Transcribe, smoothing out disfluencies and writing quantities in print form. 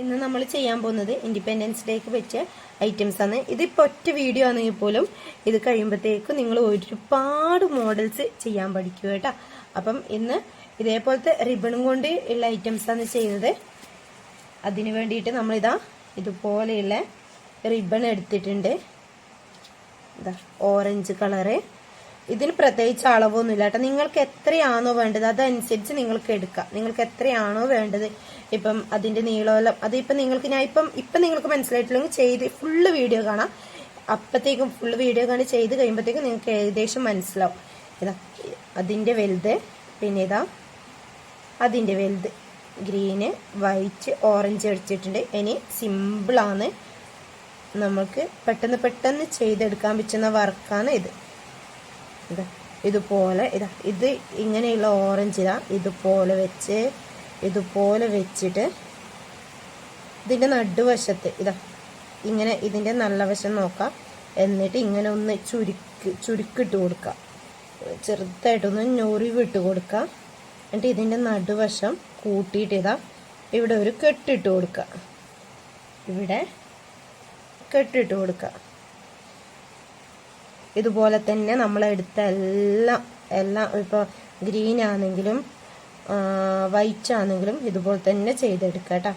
ഇന്ന് നമ്മൾ ചെയ്യാൻ പോകുന്നത് ഇൻഡിപെൻഡൻസ് ഡേക്ക് പറ്റിയ ഐറ്റംസ് ആണ്. ഇതിപ്പോൾ ഒറ്റ വീഡിയോ ആണെങ്കിൽ പോലും ഇത് കഴിയുമ്പോഴത്തേക്കും നിങ്ങൾ ഒരുപാട് മോഡൽസ് ചെയ്യാൻ പഠിക്കുക കേട്ടോ. അപ്പം ഇന്ന് ഇതേപോലത്തെ റിബണും കൊണ്ട് ഉള്ള ഐറ്റംസ് ആണ് ചെയ്യുന്നത്. അതിന് വേണ്ടിയിട്ട് നമ്മളിതാ ഇതുപോലെയുള്ള റിബൺ എടുത്തിട്ടുണ്ട്. ഇതാ ഓറഞ്ച് കളറ്. ഇതിന് പ്രത്യേകിച്ച് അളവൊന്നുമില്ല കേട്ടോ. നിങ്ങൾക്ക് എത്രയാണോ വേണ്ടത് അതനുസരിച്ച് നിങ്ങൾക്ക് എടുക്കാം. നിങ്ങൾക്ക് എത്രയാണോ വേണ്ടത്, ഇപ്പം അതിന്റെ നീളമെല്ലാം അതിപ്പം നിങ്ങൾക്ക് ഞാൻ ഇപ്പം നിങ്ങൾക്ക് മനസ്സിലായിട്ടില്ലെങ്കിൽ ചെയ്ത് ഫുള്ള് വീഡിയോ കാണാം. അപ്പത്തേക്കും ഫുള്ള് വീഡിയോ കാണി ചെയ്ത് കഴിയുമ്പോഴത്തേക്കും നിങ്ങൾക്ക് ഏകദേശം മനസ്സിലാവും. ഇതാ അതിന്റെ വലുത്, പിന്നെ ഇതാ അതിന്റെ വലുത്. ഗ്രീന്, വൈറ്റ്, ഓറഞ്ച് അടിച്ചിട്ടുണ്ട്. ഇനി സിമ്പിളാണ്, നമുക്ക് പെട്ടെന്ന് ചെയ്തെടുക്കാൻ പറ്റുന്ന വർക്കാണ് ഇത്. ഇതാ ഇതുപോലെ ഇത് ഇങ്ങനെയുള്ള ഓറഞ്ച് ഇതുപോലെ വെച്ചിട്ട് ഇതിന്റെ നടുവശത്ത് ഇങ്ങനെ ഇതിന്റെ നല്ല വശം നോക്കാം. എന്നിട്ട് ഇങ്ങനെ ഒന്ന് ചുരുക്കിട്ട് കൊടുക്കാം. ചെറുതായിട്ടൊന്ന് ഞൊറിവിട്ട് കൊടുക്കാം. എന്നിട്ട് ഇതിന്റെ നടുവശം കൂട്ടിയിട്ട് ഇവിടെ ഒരു കെട്ടിട്ട് കൊടുക്കാം. ഇവിടെ കെട്ടിട്ട് കൊടുക്കാം. ഇതുപോലെ തന്നെ നമ്മളെടുത്ത എല്ലാം ഇപ്പോൾ ഗ്രീൻ ആണെങ്കിലും വൈറ്റ് ആണെങ്കിലും ഇതുപോലെ തന്നെ ചെയ്തെടുക്കാം കേട്ടോ.